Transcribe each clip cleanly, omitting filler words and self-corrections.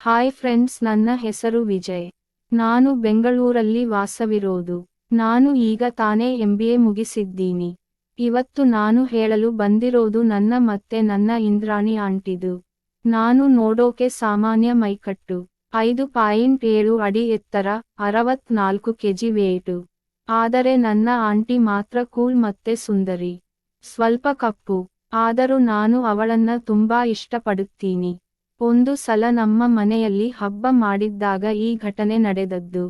Hi friends, ನನ್ನ ಹೆಸರು ವಿಜಯ್. ನಾನು ಬೆಂಗಳೂರಲ್ಲಿ ವಾಸವಿರೋದು. ನಾನು ಈಗ ತಾನೇ MBA ಮುಗಿಸಿದ್ದೀನಿ. ಇವತ್ತು ನಾನು ಹೇಳಲು ಬಂದಿರೋದು ನನ್ನ ಮತ್ತೆ ನನ್ನ ಇಂದ್ರಾಣಿ ಆಂಟಿದು. ನಾನು ನೋಡೋಕೆ ಸಾಮಾನ್ಯ ಮೈಕಟ್ಟು, 5.7 ಅಡಿ ಎತ್ತರ, 64 ಕೆಜಿ ವೇಟು. ಆದರೆ ನನ್ನ ಆಂಟಿ ಮಾತ್ರ ಕೂಲ್ ಮತ್ತೆ ಸುಂದರಿ. ಸ್ವಲ್ಪ ಕಪ್ಪು, ಆದರೂ ನಾನು ಅವಳನ್ನ ತುಂಬಾ ಇಷ್ಟಪಡುತ್ತೀನಿ. ಒಂದು ಸಲ ನಮ್ಮ ಮನೆಯಲ್ಲಿ ಹಬ್ಬ ಮಾಡಿದ್ದಾಗ ಈ ಘಟನೆ ನಡೆದದ್ದು.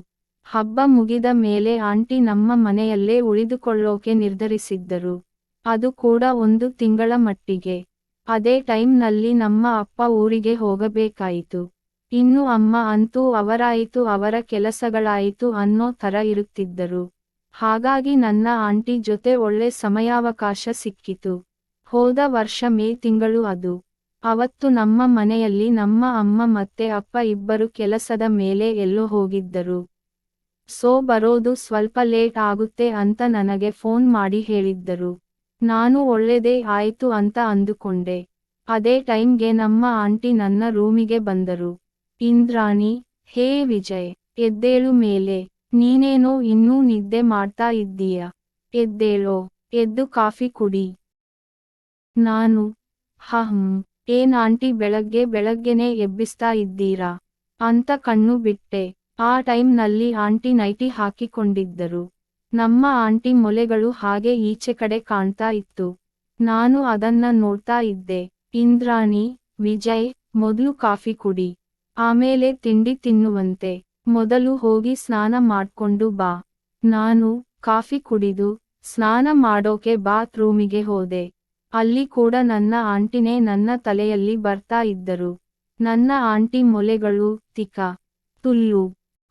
ಹಬ್ಬ ಮುಗಿದ ಮೇಲೆ ಆಂಟಿ ನಮ್ಮ ಮನೆಯಲ್ಲೇ ಉಳಿದುಕೊಳ್ಳೋಕೆ ನಿರ್ಧರಿಸಿದ್ದರು. ಅದು ಕೂಡ 1 ತಿಂಗಳ ಮಟ್ಟಿಗೆ. ಅದೇ ಟೈಮ್ನಲ್ಲಿ ನಮ್ಮ ಅಪ್ಪ ಊರಿಗೆ ಹೋಗಬೇಕಾಯಿತು. ಇನ್ನು ಅಮ್ಮ ಅಂತೂ ಅವರಾಯಿತು, ಅವರ ಕೆಲಸಗಳಾಯಿತು ಅನ್ನೋ ಥರ ಇರುತ್ತಿದ್ದರು. ಹಾಗಾಗಿ ನನ್ನ ಆಂಟಿ ಜೊತೆ ಒಳ್ಳೆ ಸಮಯಾವಕಾಶ ಸಿಕ್ಕಿತು. ಹೋದ ವರ್ಷ ಮೇ ತಿಂಗಳು ಅದು. ಅವತ್ತು ನಮ್ಮ ಮನೆಯಲ್ಲಿ ನಮ್ಮ ಅಮ್ಮ ಮತ್ತೆ ಅಪ್ಪ ಇಬ್ಬರು ಕೆಲಸದ ಮೇಲೆ ಎಲ್ಲೋ ಹೋಗಿದ್ದರು. ಸೊ ಬರೋದು ಸ್ವಲ್ಪ ಲೇಟ್ ಆಗುತ್ತೆ ಅಂತ ನನಗೆ ಫೋನ್ ಮಾಡಿ ಹೇಳಿದ್ದರು. ನಾನು ಒಳ್ಳೆದೇ ಆಯ್ತು ಅಂತ ಅಂದುಕೊಂಡೆ. ಅದೇ ಟೈಮ್ಗೆ ನಮ್ಮ ಆಂಟಿ ನನ್ನ ರೂಮಿಗೆ ಬಂದರು. ಇಂದ್ರಾಣಿ, ಹೇ ವಿಜಯ್, ಎದ್ದೇಳು ಮೇಲೆ. ನೀನೇನೋ ಇನ್ನೂ ನಿದ್ದೆ ಮಾಡ್ತಾ ಇದ್ದೀಯ. ಎದ್ದೇಳೋ, ಎದ್ದು ಕಾಫಿ ಕುಡಿ. ನಾನು, ಏನ್ ಆಂಟಿ ಬೆಳಗ್ಗೆನೆ ಎಬ್ಬಿಸ್ತಾ ಇದ್ದೀರಾ ಅಂತ ಕಣ್ಣು ಬಿಟ್ಟೆ. ಆ ಟೈಮ್ನಲ್ಲಿ ಆಂಟಿ ನೈಟಿ ಹಾಕಿಕೊಂಡಿದ್ದರು. ನಮ್ಮ ಆಂಟಿ ಮೊಲೆಗಳು ಹಾಗೆ ಈಚೆ ಕಡೆ ಕಾಣ್ತಾ ಇತ್ತು. ನಾನು ಅದನ್ನ ನೋಡ್ತಾ ಇದ್ದೆ. ಇಂದ್ರಾಣಿ, ವಿಜಯ್, ಮೊದ್ಲು ಕಾಫಿ ಕುಡಿ, ಆಮೇಲೆ ತಿಂಡಿ ತಿನ್ನುವಂತೆ. ಮೊದಲು ಹೋಗಿ ಸ್ನಾನ ಮಾಡ್ಕೊಂಡು ಬಾ. ನಾನು ಕಾಫಿ ಕುಡಿದು ಸ್ನಾನ ಮಾಡೋಕೆ ಬಾತ್ ರೂಮಿಗೆ ಹೋದೆ. ಅಲ್ಲಿ ಕೂಡ ನನ್ನ ಆಂಟಿನೇ ನನ್ನ ತಲೆಯಲ್ಲಿ ಬರ್ತಾ ಇದ್ದರು. ನನ್ನ ಆಂಟಿ ಮೊಲೆಗಳು ತಿಕ್ಕ ತುಲ್ಲು.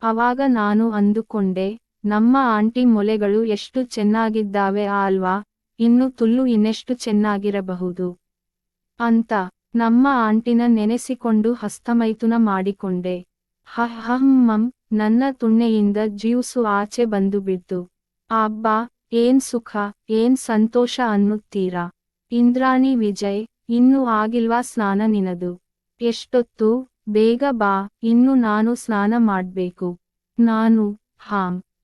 ಅವಾಗ ನಾನು ಅಂದುಕೊಂಡೆ, ನಮ್ಮ ಆಂಟಿ ಮೊಲೆಗಳು ಎಷ್ಟು ಚೆನ್ನಾಗಿದ್ದಾವೆ ಅಲ್ವಾ, ಇನ್ನು ತುಲ್ಲು ಇನ್ನೆಷ್ಟು ಚೆನ್ನಾಗಿರಬಹುದು ಅಂತ. ನಮ್ಮ ಆಂಟಿನ ನೆನೆಸಿಕೊಂಡು ಹಸ್ತಮೈಥುನ ಮಾಡಿಕೊಂಡೆ. ನನ್ನ ತುಣ್ಣೆಯಿಂದ ಜ್ಯೂಸು ಆಚೆ ಬಂದು ಬಿಡ್ತು. ಅಬ್ಬಾ, ಏನ್ ಸುಖ, ಏನ್ ಸಂತೋಷ ಅನ್ನುತ್ತೀರಾ. ಇಂದ್ರಾಣಿ, ವಿಜಯ್, ಇನ್ನೂ ಆಗಿಲ್ವಾ ಸ್ನಾನ ನಿನದು? ಎಷ್ಟೊತ್ತು? ಬೇಗ ಬಾ, ಇನ್ನು ನಾನು ಸ್ನಾನ ಮಾಡ್ಬೇಕು. ನಾನು,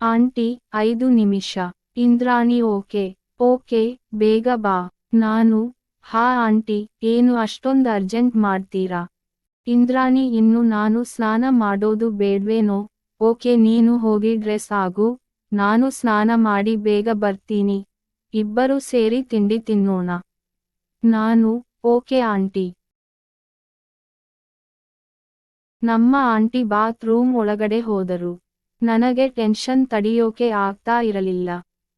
ಆಂಟಿ, 5 ನಿಮಿಷ. ಇಂದ್ರಾಣಿ, ಓಕೆ, ಬೇಗ ಬಾ. ನಾನು, ಆಂಟಿ, ಏನು ಅಷ್ಟೊಂದು ಅರ್ಜೆಂಟ್ ಮಾಡ್ತೀರಾ? ಇಂದ್ರಾಣಿ, ಇನ್ನು ನಾನು ಸ್ನಾನ ಮಾಡೋದು ಬೇಡ್ವೇನೋ? ಓಕೆ, ನೀನು ಹೋಗಿ ಡ್ರೆಸ್ ಆಗು, ನಾನು ಸ್ನಾನ ಮಾಡಿ ಬೇಗ ಬರ್ತೀನಿ, ಇಬ್ಬರು ಸೇರಿ ತಿಂಡಿ ತಿನ್ನೋಣ. ನಾನು, ಓಕೆ ಆಂಟಿ. ನಮ್ಮ ಆಂಟಿ ಬಾತ್ ರೂಮ್ ಒಳಗಡೆ ಹೋದರು. ನನಗೆ ಟೆನ್ಷನ್ ತಡಿಯೋಕೆ ಆಗ್ತಾ ಇರಲಿಲ್ಲ.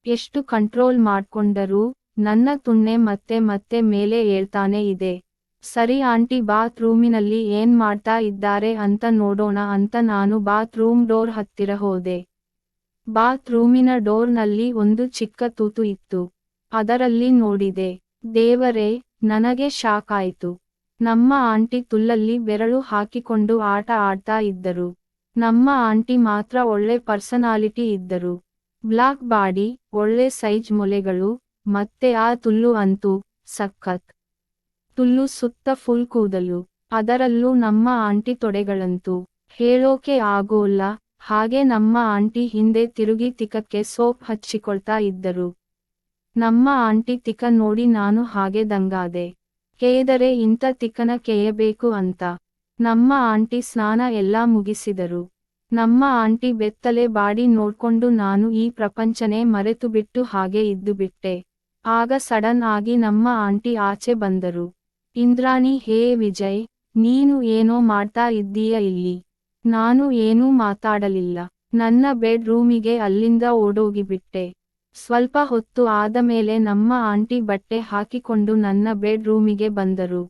ಎಷ್ಟು ಕಂಟ್ರೋಲ್ ಮಾಡ್ಕೊಂಡರೂ ನನ್ನ ತುಣ್ಣೆ ಮತ್ತೆ ಮೇಲೆ ಏಳ್ತಾನೆ ಇದೆ. ಸರಿ ಆಂಟಿ ಬಾತ್ ರೂಮಿನಲ್ಲಿ ಏನ್ ಮಾಡ್ತಾ ಇದ್ದಾರೆ ಅಂತ ನೋಡೋಣ ಅಂತ ನಾನು ಬಾತ್ ರೂಮ್ ಡೋರ್ ಹತ್ತಿರ ಹೋದೆ. ಬಾತ್ ರೂಮಿನ ಡೋರ್ನಲ್ಲಿ ಒಂದು ಚಿಕ್ಕ ತೂತು ಇತ್ತು. ಅದರಲ್ಲಿ ನೋಡಿದೆ. ದೇವರೇ, ನನಗೆ ಶಾಕ್ ಆಯ್ತು. ನಮ್ಮ ಆಂಟಿ ತುಲ್ಲಲ್ಲಿ ಬೆರಳು ಹಾಕಿಕೊಂಡು ಆಟ ಆಡ್ತಾ ಇದ್ದರು. ನಮ್ಮ ಆಂಟಿ ಮಾತ್ರ ಒಳ್ಳೆ ಪರ್ಸನಾಲಿಟಿ ಇದ್ದರು. ಬ್ಲಾಕ್ ಬಾಡಿ, ಒಳ್ಳೆ ಸೈಜ್ ಮೊಲೆಗಳು, ಮತ್ತೆ ಆ ತುಲ್ಲು ಅಂತೂ ಸಖತ್. ತುಲ್ಲು ಸುತ್ತ ಫುಲ್ ಕೂದಲು, ಅದರಲ್ಲೂ ನಮ್ಮ ಆಂಟಿ ತೊಡೆಗಳಂತೂ ಹೇಳೋಕೆ ಆಗೋಲ್ಲ. ಹಾಗೆ ನಮ್ಮ ಆಂಟಿ ಹಿಂದೆ ತಿರುಗಿ ತಿಕಕ್ಕೆ ಸೋಪ್ ಹಚ್ಚಿಕೊಳ್ತಾ ಇದ್ದರು. ನಮ್ಮ ಆಂಟಿ ತಿಕ ನೋಡಿ ನಾನು ಹಾಗೆ ದಂಗಾದೆ. ಕೇದರೆ ಇಂಥ ತಿಕನ ಕೇಯಬೇಕು ಅಂತ. ನಮ್ಮ ಆಂಟಿ ಸ್ನಾನ ಎಲ್ಲಾ ಮುಗಿಸಿದರು. ನಮ್ಮ ಆಂಟಿ ಬೆತ್ತಲೆ ಬಾಡಿ ನೋಡ್ಕೊಂಡು ನಾನು ಈ ಪ್ರಪಂಚನೇ ಮರೆತು ಬಿಟ್ಟು ಹಾಗೆ ಇದ್ದು ಬಿಟ್ಟೆ. ಆಗ ಸಡನ್ ಆಗಿ ನಮ್ಮ ಆಂಟಿ ಆಚೆ ಬಂದರು. ಇಂದ್ರಾಣಿ, ಹೇ ವಿಜಯ್, ನೀನು ಏನೋ ಮಾಡ್ತಾ ಇದ್ದೀಯ ಇಲ್ಲಿ? ನಾನು ಏನೂ ಮಾತಾಡಲಿಲ್ಲ. ನನ್ನ ಬೆಡ್ ರೂಮಿಗೆ ಅಲ್ಲಿಂದ ಓಡೋಗಿಬಿಟ್ಟೆ. ಸ್ವಲ್ಪ ಹೊತ್ತು ಆದಮೇಲೆ ನಮ್ಮ ಆಂಟಿ ಬಟ್ಟೆ ಹಾಕಿಕೊಂಡು ನನ್ನ ಬೆಡ್ ರೂಮಿಗೆ ಬಂದರು.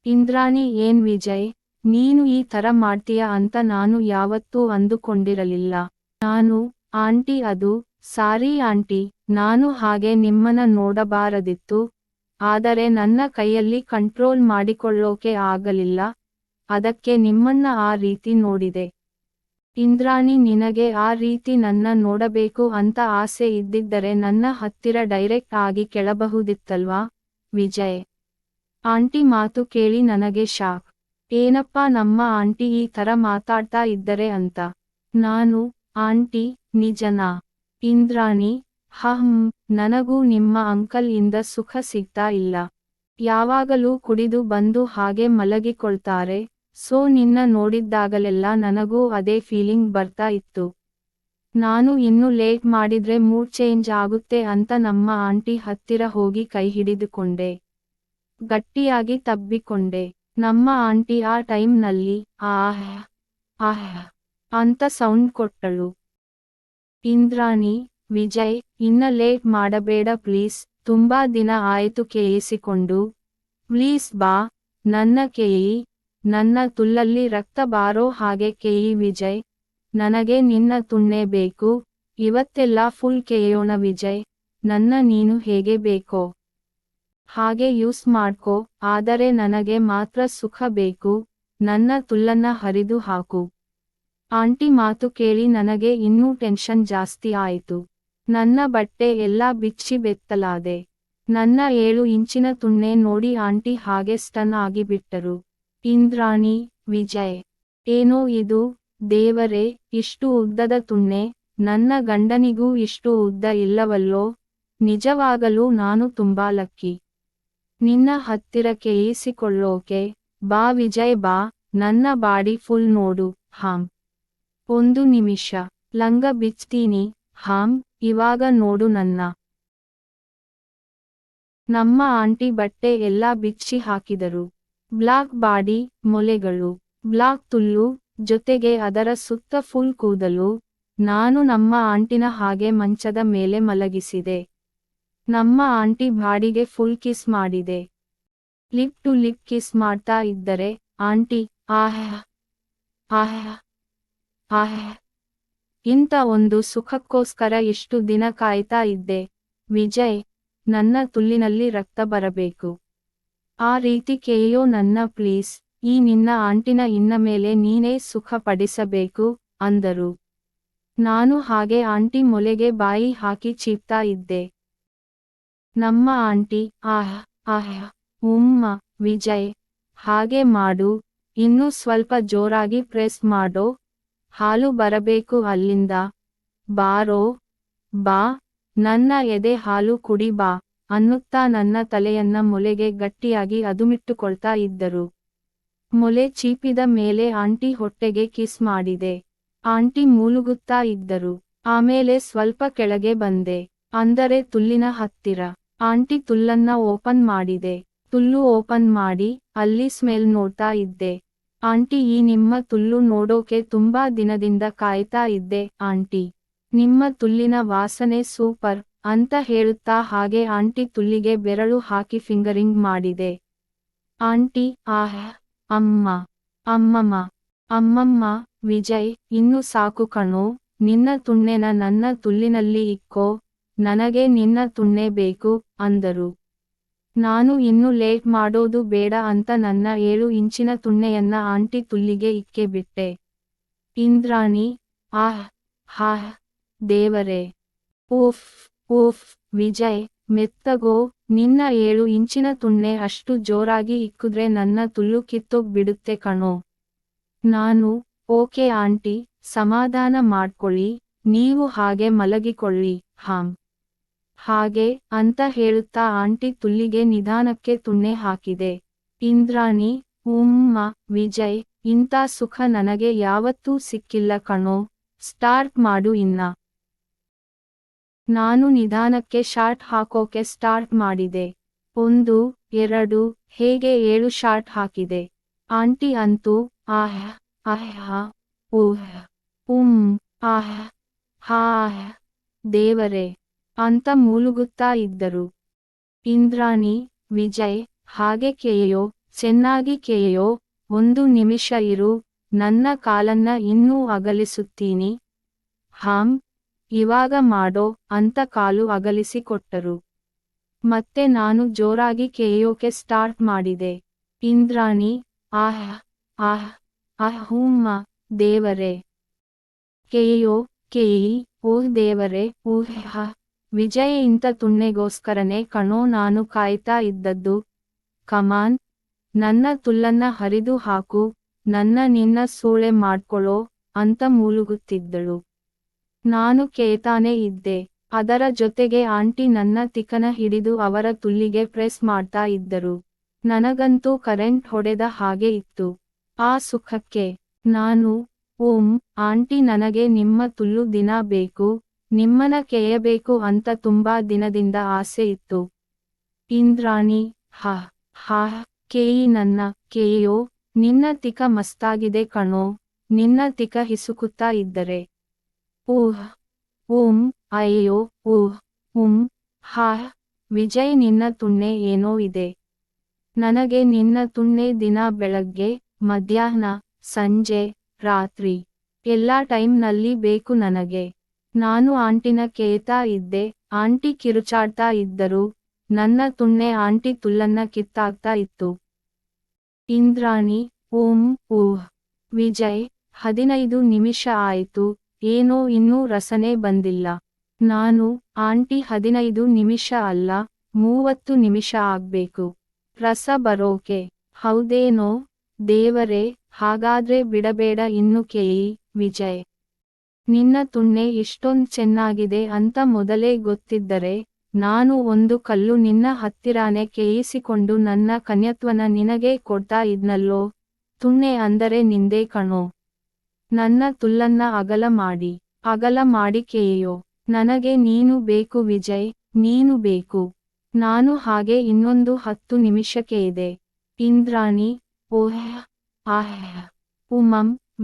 ಇಂದ್ರಾಣಿ, ಏನ್ ವಿಜಯ್, ನೀನು ಈ ಥರ ಮಾಡ್ತೀಯ ಅಂತ ನಾನು ಯಾವತ್ತೂ ಅಂದುಕೊಂಡಿರಲಿಲ್ಲ. ನಾನು, ಆಂಟಿ ಅದು, ಸಾರಿ ಆಂಟಿ, ನಾನು ಹಾಗೆ ನಿಮ್ಮನ್ನ ನೋಡಬಾರದಿತ್ತು. ಆದರೆ ನನ್ನ ಕೈಯಲ್ಲಿ ಕಂಟ್ರೋಲ್ ಮಾಡಿಕೊಳ್ಳೋಕೆ ಆಗಲಿಲ್ಲ, ಅದಕ್ಕೆ ನಿಮ್ಮನ್ನ ಆ ರೀತಿ ನೋಡಿದೆ. ಇಂದ್ರಾಣಿ, ನಿನಗೆ ಆ ರೀತಿ ನನ್ನ ನೋಡಬೇಕು ಅಂತ ಆಸೆ ಇದ್ದಿದ್ದರೆ ನನ್ನ ಹತ್ತಿರ ಡೈರೆಕ್ಟ್ ಆಗಿ ಕೇಳಬಹುದಿತ್ತಲ್ವಾ? ವಿಜಯ್. ಆಂಟಿ ಮಾತು ಕೇಳಿ ನನಗೆ ಶಾಕ್. ಏನಪ್ಪ ನಮ್ಮ ಆಂಟಿ ಈ ಥರ ಮಾತಾಡ್ತಾ ಇದ್ದರೆ ಅಂತ. ನಾನು, ಆಂಟಿ, ನಿಜನಾ? ಇಂದ್ರಾಣಿ, ನನಗೂ ನಿಮ್ಮ ಅಂಕಲ್ ಇಂದ ಸುಖ ಸಿಗ್ತಾ ಇಲ್ಲ. ಯಾವಾಗಲೂ ಕುಡಿದು ಬಂದು ಹಾಗೆ ಮಲಗಿಕೊಳ್ತಾರೆ, ಸೊ ನಿನ್ನ ನೋಡಿದ್ದಾಗಲೆಲ್ಲ ನನಗೂ ಅದೇ ಫೀಲಿಂಗ್ ಬರ್ತಾ ಇತ್ತು. ನಾನು ಇನ್ನು ಲೇಟ್ ಮಾಡಿದ್ರೆ ಮೂಡ್ ಚೇಂಜ್ ಆಗುತ್ತೆ ಅಂತ ನಮ್ಮ ಆಂಟಿ ಹತ್ತಿರ ಹೋಗಿ ಕೈ ಹಿಡಿದುಕೊಂಡೆ. ಗಟ್ಟಿಯಾಗಿ ತಬ್ಬಿಕೊಂಡೆ. ನಮ್ಮ ಆಂಟಿ ಆ ಟೈಮ್ನಲ್ಲಿ ಆಹ್ ಆಹ್ ಅಂತ ಸೌಂಡ್ ಕೊಟ್ಟಳು. ಇಂದ್ರಾಣಿ, ವಿಜಯ್, ಇನ್ನ ಲೇಟ್ ಮಾಡಬೇಡ ಪ್ಲೀಸ್, ತುಂಬಾ ದಿನ ಆಯ್ತು ಕೇಳಿಸಿಕೊಂಡು, ಪ್ಲೀಸ್ ಬಾ, ನನ್ನ ಕೇಯಿ, ನನ್ನ ತುಲ್ಲಲ್ಲಿ ರಕ್ತ ಬಾರೋ ಹಾಗೆ ಕೇಯಿ ವಿಜಯ್, ನನಗೆ ನಿನ್ನ ತುಣ್ಣೆ ಬೇಕು, ಇವತ್ತೆಲ್ಲ ಫುಲ್ ಕೇಯೋಣ ವಿಜಯ್, ನನ್ನ ನೀನು ಹೇಗೆ ಬೇಕೋ ಹಾಗೆ ಯೂಸ್ ಮಾಡ್ಕೋ, ಆದರೆ ನನಗೆ ಮಾತ್ರ ಸುಖ ಬೇಕು, ನನ್ನ ತುಲ್ಲನ್ನ ಹರಿದು ಹಾಕು. ಆಂಟಿ ಮಾತು ಕೇಳಿ ನನಗೆ ಇನ್ನೂ ಟೆನ್ಷನ್ ಜಾಸ್ತಿ ಆಯಿತು. ನನ್ನ ಬಟ್ಟೆ ಎಲ್ಲ ಬಿಚ್ಚಿ ಬೆತ್ತಲಾದೆ. ನನ್ನ 7 ಇಂಚಿನ ತುಣ್ಣೆ ನೋಡಿ ಆಂಟಿ ಹಾಗೆ ಸ್ಟನ್ ಆಗಿಬಿಟ್ಟರು. ಇಂದ್ರಾಣಿ, ವಿಜಯ್, ಏನೋ ಇದು, ದೇವರೇ, ಇಷ್ಟು ಉದ್ದದ ತುಣ್ಣೆ, ನನ್ನ ಗಂಡನಿಗೂ ಇಷ್ಟು ಉದ್ದ ಇಲ್ಲವಲ್ಲೋ, ನಿಜವಾಗಲೂ ನಾನು ತುಂಬಾ ಲಕ್ಕಿ. ನಿನ್ನ ಹತ್ತಿರ ಕೇಳಿಸಿಕೊಳ್ಳೋಕೆ, ಬಾ ವಿಜಯ್ ಬಾ, ನನ್ನ ಬಾಡಿ ಫುಲ್ ನೋಡು. ಒಂದು ನಿಮಿಷ, ಲಂಗ ಬಿಚ್ತೀನಿ. ಇವಾಗ ನೋಡು ನನ್ನ. ನಮ್ಮ ಆಂಟಿ ಬಟ್ಟೆ ಎಲ್ಲ ಬಿಚ್ಚಿ ಹಾಕಿದರು. ಬ್ಲಾಕ್ ಬಾಡಿ, ಮೊಲೆಗಳು, ಬ್ಲಾಕ್ ತುಲ್ಲು, ಜೊತೆಗೆ ಅದರ ಸುತ್ತ ಫುಲ್ ಕೂದಲು. ನಾನು ನಮ್ಮ ಆಂಟಿನ ಹಾಗೆ ಮಂಚದ ಮೇಲೆ ಮಲಗಿಸಿದೆ. ನಮ್ಮ ಆಂಟಿ ಬಾಡಿಗೆ ಫುಲ್ ಕಿಸ್ ಮಾಡಿದೆ. ಲಿಪ್ ಟು ಲಿಪ್ ಕಿಸ್ ಮಾಡ್ತಾ ಇದ್ದರೆ, ಆಂಟಿ, ಆಹ್ ಆಹ್ ಆಹ್, ಇಂಥ ಒಂದು ಸುಖಕ್ಕೋಸ್ಕರ ಇಷ್ಟು ದಿನ ಕಾಯ್ತಾ ಇದ್ದೆ. ವಿಜಯ್, ನನ್ನ ತುಲ್ಲಿನಲ್ಲಿ ರಕ್ತ ಬರಬೇಕು. ಆ ರೀತಿ ಕೇಯೋ ನನ್ನ ಪ್ಲೀಸ್, ಈ ನಿನ್ನ ಆಂಟಿನ ಇನ್ನ ಮೇಲೆ ನೀನೇ ಸುಖ ಪಡಿಸಬೇಕು, ಅಂದರು. ನಾನು ಹಾಗೆ ಆಂಟಿ ಮೊಲೆಗೆ ಬಾಯಿ ಹಾಕಿ ಚೀಪ್ತಾ ಇದ್ದೆ. ನಮ್ಮ ಆಂಟಿ, ಆಹ್ ಆಹ್, ವಿಜಯ್, ಹಾಗೆ ಮಾಡು, ಇನ್ನೂ ಸ್ವಲ್ಪ ಜೋರಾಗಿ ಪ್ರೆಸ್ ಮಾಡೋ, ಹಾಲು ಬರಬೇಕು ಅಲ್ಲಿಂದ, ಬಾರೋ, ಬಾ, ನನ್ನ ಎದೆ ಹಾಲು ಕುಡಿ ಬಾ, ಅನ್ನುತ್ತಾ ನನ್ನ ತಲೆಯನ್ನ ಮೊಲೆಗೆ ಗಟ್ಟಿಯಾಗಿ ಅದುಮಿಟ್ಟುಕೊಳ್ತಾ ಇದ್ದರು. ಮೊಲೆ ಚೀಪಿದ ಮೇಲೆ ಆಂಟಿ ಹೊಟ್ಟೆಗೆ ಕಿಸ್ ಮಾಡಿದೆ. ಆಂಟಿ ಮೂಲುಗುತ್ತಾ ಇದ್ದರು. ಆಮೇಲೆ ಸ್ವಲ್ಪ ಕೆಳಗೆ ಬಂದೆ, ಅಂದರೆ ತುಲ್ಲಿನ ಹತ್ತಿರ. ಆಂಟಿ ತುಲ್ಲನ್ನ ಓಪನ್ ಮಾಡಿದೆ. ತುಲ್ಲು ಓಪನ್ ಮಾಡಿ, ಅಲ್ಲಿ ಸ್ಮೆಲ್ ನೋಡ್ತಾ ಇದ್ದೆ. ಆಂಟಿ, ಈ ನಿಮ್ಮ ತುಲ್ಲು ನೋಡೋಕೆ ತುಂಬಾ ದಿನದಿಂದ ಕಾಯ್ತಾ ಇದ್ದೆ ಆಂಟಿ. ನಿಮ್ಮ ತುಲ್ಲಿನ ವಾಸನೆ ಸೂಪರ್, ಅಂತ ಹೇಳುತ್ತಾ ಹಾಗೆ ಆಂಟಿ ತುಲ್ಲಿಗೆ ಬೆರಳು ಹಾಕಿ ಫಿಂಗರಿಂಗ್ ಮಾಡಿದೆ. ಆಂಟಿ, ಆಹ್, ಅಮ್ಮಮ್ಮ, ವಿಜಯ್, ಇನ್ನು ಸಾಕು ಕಣೋ, ನಿನ್ನ ತುಣ್ಣೆನ ನನ್ನ ತುಲ್ಲಿನಲ್ಲಿ ಇಕ್ಕೋ, ನನಗೆ ನಿನ್ನ ತುಣ್ಣೆ ಬೇಕು, ಅಂದರು. ನಾನು ಇನ್ನು ಲೇಟ್ ಮಾಡೋದು ಬೇಡ ಅಂತ ನನ್ನ 7 ಇಂಚಿನ ತುಣ್ಣೆಯನ್ನ ಆಂಟಿ ತುಲ್ಲಿಗೆ ಇಕ್ಕೆ ಬಿಟ್ಟೆ. ಇಂದ್ರಾಣಿ, ಆಹ್ ದೇವರೇ, ಉಫ್ ವಿಜಯ್, ಮೆತ್ತಗೋ, ನಿನ್ನ 7 ಇಂಚಿನ ತುಣ್ಣೆ ಅಷ್ಟು ಜೋರಾಗಿ ಇಕ್ಕುದ್ರೆ ನನ್ನ ತುಲ್ಲು ಕಿತ್ತೋಗ್ಬಿಡುತ್ತೆ ಕಣೋ. ನಾನು, ಓಕೆ ಆಂಟಿ, ಸಮಾಧಾನ ಮಾಡ್ಕೊಳ್ಳಿ, ನೀವು ಹಾಗೆ ಮಲಗಿಕೊಳ್ಳಿ. ಹಾಗೆ ಅಂತ ಹೇಳುತ್ತಾ ಆಂಟಿ ತುಲ್ಲಿಗೆ ನಿಧಾನಕ್ಕೆ ತುಣ್ಣೆ ಹಾಕಿದೆ. ಇಂದ್ರಾಣಿ, ವಿಜಯ್, ಇಂಥ ಸುಖ ನನಗೆ ಯಾವತ್ತೂ ಸಿಕ್ಕಿಲ್ಲ ಕಣೋ, ಸ್ಟಾರ್ಟ್ ಮಾಡು ಇನ್ನ. ನಾನು ನಿಧಾನಕ್ಕೆ ಶಾರ್ಟ್ ಹಾಕೋಕೆ ಸ್ಟಾರ್ಟ್ ಮಾಡಿದೆ. 1, 2, ಹೇಗೆ 7 ಶಾರ್ಟ್ ಹಾಕಿದೆ. ಆಂಟಿ ಅಂತೂ ಆಹ್ ದೇವರೇ ಅಂತ ಮೂಲುಗುತ್ತಾ ಇದ್ದರು. ಇಂದ್ರಾಣಿ, ವಿಜಯ್, ಹಾಗೆ ಕೇಯೋ, ಚೆನ್ನಾಗಿ ಕೇಯೋ, 1 ನಿಮಿಷ ಇರು, ನನ್ನ ಕಾಲನ್ನ ಇನ್ನೂ ಅಗಲಿಸುತ್ತೀನಿ. ಇವಾಗ ಮಾಡೋ, ಅಂತ ಕಾಲು ಅಗಲಿಸಿ ಕೊಟ್ಟರು. ಮತ್ತೆ ನಾನು ಜೋರಾಗಿ ಕೇಯೋಕೆ ಸ್ಟಾರ್ಟ್ ಮಾಡಿದೆ. ಇಂದ್ರಾಣಿ, ದೇವರೇ, ಕೇಯಿ, ಓಹ್ ದೇವರೇ, ವಿಜಯ್, ಇಂಥ ತುಣ್ಣೆಗೋಸ್ಕರನೇ ಕಣೋ ನಾನು ಕಾಯ್ತಾ ಇದ್ದದ್ದು. ಕಮಾನ್, ನನ್ನ ತುಲ್ಲನ್ನ ಹರಿದು ಹಾಕು, ನಿನ್ನ ಸೂಳೆ ಮಾಡ್ಕೊಳ್ಳೋ ಅಂತ ಮೂಳುಗುತ್ತಿದ್ದಳು. ನಾನು ಕೇಳ್ತಾನೆ ಇದ್ದೆ. ಅದರ ಜೊತೆಗೆ ಆಂಟಿ ನನ್ನ ತಿಕನ ಹಿಡಿದು ಅವರ ತುಲ್ಲಿಗೆ ಪ್ರೆಸ್ ಮಾಡ್ತಾ ಇದ್ದರು. ನನಗಂತೂ ಕರೆಂಟ್ ಹೊಡೆದ ಹಾಗೆ ಇತ್ತು. ಆ ಸುಖಕ್ಕೆ ನಾನು, ಆಂಟಿ ನನಗೆ ನಿಮ್ಮ ತುಲ್ಲು ದಿನ ಬೇಕು, ನಿಮ್ಮನ ಕೇಯಬೇಕು ಅಂತ ತುಂಬಾ ದಿನದಿಂದ ಆಸೆ ಇತ್ತು. ಇಂದ್ರಾಣಿ, ಹಾ ಕೇಯಿ ನನ್ನ, ಕೇಯೋ, ನಿನ್ನ ತಿಕ ಮಸ್ತಾಗಿದೆ ಕಣೋ, ನಿನ್ನ ತಿಕ ಹಿಸುಕುತ್ತಾ ಇದ್ದರೆ. ಅಯ್ಯೋ, ಹಾ ವಿಜಯ್, ನಿನ್ನ ತುಣ್ಣೆ ಏನೋ ಇದೆ. ನನಗೆ ನಿನ್ನ ತುಣ್ಣೆ ದಿನ ಬೆಳಗ್ಗೆ, ಮಧ್ಯಾಹ್ನ, ಸಂಜೆ, ರಾತ್ರಿ ಎಲ್ಲಾ ಟೈಮ್ನಲ್ಲಿ ಬೇಕು ನನಗೆ. ನಾನು ಆಂಟಿನ ಕೇಳ್ತಾ ಇದ್ದೆ. ಆಂಟಿ ಕಿರುಚಾಡ್ತಾ ಇದ್ದರು. ನನ್ನ ತುಣ್ಣೆ ಆಂಟಿ ತುಲ್ಲನ್ನ ಕಿತ್ತಾಗ್ತಾ ಇತ್ತು. ಇಂದ್ರಾಣಿ, ವಿಜಯ್, 15 ನಿಮಿಷ ಆಯ್ತು, ಏನೋ ಇನ್ನೂ ರಸನೇ ಬಂದಿಲ್ಲ. ನಾನು, ಆಂಟಿ 15 ನಿಮಿಷ ಅಲ್ಲ, 30 ನಿಮಿಷ ಆಗ್ಬೇಕು ರಸ ಬರೋಕೆ. ಹೌದೇನೋ ದೇವರೇ, ಹಾಗಾದ್ರೆ ಬಿಡಬೇಡ ಇನ್ನು ಕೇಯಿ. ವಿಜಯ್, ನಿನ್ನ ತುಣ್ಣೆ ಇಷ್ಟೊಂದ್ ಚೆನ್ನಾಗಿದೆ ಅಂತ ಮೊದಲೇ ಗೊತ್ತಿದ್ದರೆ ನಾನು ಒಂದು ಕಲ್ಲು ನಿನ್ನ ಹತ್ತಿರಾನೆ ಕೇಯಿಸಿಕೊಂಡು ನನ್ನ ಕನ್ಯತ್ವನ ನಿನಗೆ ಕೊಡ್ತಾ ಇದ್ನಲ್ಲೋ. ತುಣ್ಣೆ ಅಂದರೆ ನಿಂದೇ ಕಣೋ. ನನ್ನ ತುಲ್ಲನ್ನ ಅಗಲ ಮಾಡಿ ಕೇಯೋ. ನನಗೆ ನೀನು ಬೇಕು ವಿಜಯ್, ನೀನು ಬೇಕು. ನಾನು ಹಾಗೆ ಇನ್ನೊಂದು 10 ನಿಮಿಷಕ್ಕೆ ಇದೆ. ಇಂದ್ರಾಣಿ,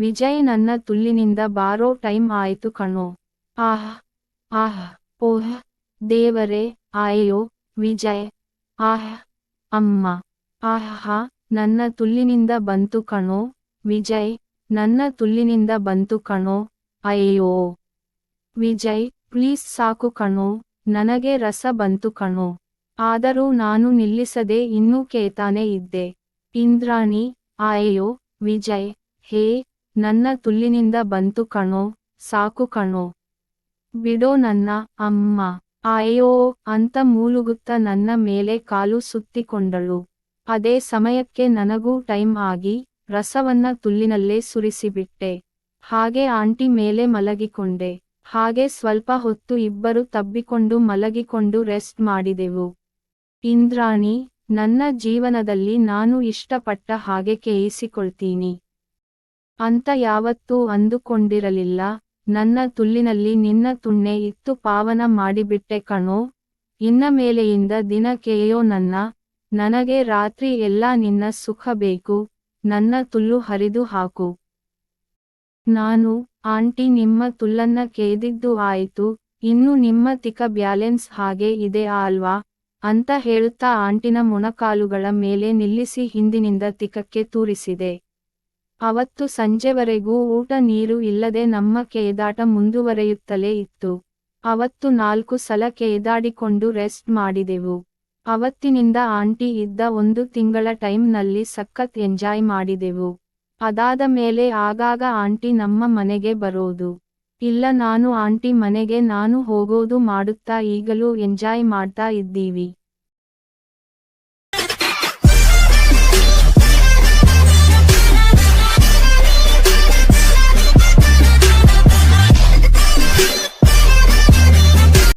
ವಿಜಯ್, ನನ್ನ ತುಲ್ಲಿನಿಂದ ಬಾರೋ ಟೈಮ್ ಆಯ್ತು ಕಣೋ. ದೇವರೇ, ಅಯ್ಯೋ ವಿಜಯ್, ಅಮ್ಮ, ನನ್ನ ತುಲ್ಲಿನಿಂದ ಬಂತು ಕಣೋ. ವಿಜಯ್, ನನ್ನ ತುಲ್ಲಿನಿಂದ ಬಂತು ಕಣೋ. ಅಯ್ಯೋ ವಿಜಯ್, ಪ್ಲೀಸ್ ಸಾಕು ಕಣೋ, ನನಗೆ ರಸ ಬಂತು ಕಣೋ. ಆದರೂ ನಾನು ನಿಲ್ಲಿಸದೆ ಇನ್ನೂ ಕೇಳ್ತಾನೆ ಇದ್ದೆ. ಇಂದ್ರಾಣಿ, ಅಯ್ಯೋ ವಿಜಯ್, ಹೇ, ನನ್ನ ತುಲ್ಲಿನಿಂದ ಬಂತು ಕಣೋ, ಸಾಕು ಕಣೋ, ಬಿಡೋ ನನ್ನ. ಅಮ್ಮ, ಅಯ್ಯೋ ಅಂತ ಮೂಳುಗುತ್ತಾ ನನ್ನ ಮೇಲೆ ಕಾಲು ಸುತ್ತಿಕೊಂಡಳು. ಅದೇ ಸಮಯಕ್ಕೆ ನನಗೂ ಟೈಮ್ ಆಗಿ ರಸವನ್ನ ತುಲ್ಲಿನಲ್ಲೇ ಸುರಿಸಿಬಿಟ್ಟೆ. ಹಾಗೆ ಆಂಟಿ ಮೇಲೆ ಮಲಗಿಕೊಂಡೆ. ಹಾಗೆ ಸ್ವಲ್ಪ ಹೊತ್ತು ಇಬ್ಬರು ತಬ್ಬಿಕೊಂಡು ಮಲಗಿಕೊಂಡು ರೆಸ್ಟ್ ಮಾಡಿದೆವು. ಇಂದ್ರಾಣಿ, ನನ್ನ ಜೀವನದಲ್ಲಿ ನಾನು ಇಷ್ಟಪಟ್ಟ ಹಾಗೆ ಕೇಯಿಸಿಕೊಳ್ತೀನಿ ಅಂತ ಯಾವತ್ತೂ ಅಂದುಕೊಂಡಿರಲಿಲ್ಲ. ನನ್ನ ತುಲ್ಲಿನಲ್ಲಿ ನಿನ್ನ ತುಣ್ಣೆ ಇತ್ತು, ಪಾವನ ಮಾಡಿಬಿಟ್ಟೆ ಕಣೋ. ಇನ್ನ ಮೇಲೆಯಿಂದ ದಿನ ಕೇಯೋ ನನಗೆ ರಾತ್ರಿ ಎಲ್ಲ ನಿನ್ನ ಸುಖ ಬೇಕು, ನನ್ನ ತುಲ್ಲು ಹರಿದು ಹಾಕು. ನಾನು, ಆಂಟಿ, ನಿಮ್ಮ ತುಲ್ಲನ್ನ ಕೇದಿದ್ದು ಆಯ್ತು, ಇನ್ನು ನಿಮ್ಮ ತಿಕ ಬ್ಯಾಲೆನ್ಸ್ ಹಾಗೆ ಇದೆ ಅಲ್ವಾ ಅಂತ ಹೇಳುತ್ತಾ ಆಂಟಿನ ಮೊಣಕಾಲುಗಳ ಮೇಲೆ ನಿಲ್ಲಿಸಿ ಹಿಂದಿನಿಂದ ತಿಕಕ್ಕೆ ತೂರಿಸಿದೆ. ಅವತ್ತು ಸಂಜೆವರೆಗೂ ಊಟ ನೀರು ಇಲ್ಲದೆ ನಮ್ಮ ಕೇದಾಟ ಮುಂದುವರೆಯುತ್ತಲೇ ಇತ್ತು. ಅವತ್ತು 4 ಸಲ ಕೇದಾಡಿಕೊಂಡು ರೆಸ್ಟ್ ಮಾಡಿದೆವು. ಅವತ್ತಿನಿಂದ ಆಂಟಿ ಇದ್ದ 1 ತಿಂಗಳ ಟೈಮ್ನಲ್ಲಿ ಸಖತ್ ಎಂಜಾಯ್ ಮಾಡಿದೆವು. ಅದಾದ ಮೇಲೆ ಆಗಾಗ ಆಂಟಿ ನಮ್ಮ ಮನೆಗೆ ಬರೋದು. ಇಲ್ಲ, ನಾನು ಆಂಟಿ ಮನೆಗೆ ನಾನು ಹೋಗೋದು ಮಾಡುತ್ತಾ ಈಗಲೂ ಎಂಜಾಯ್ ಮಾಡ್ತಾ ಇದ್ದೀವಿ.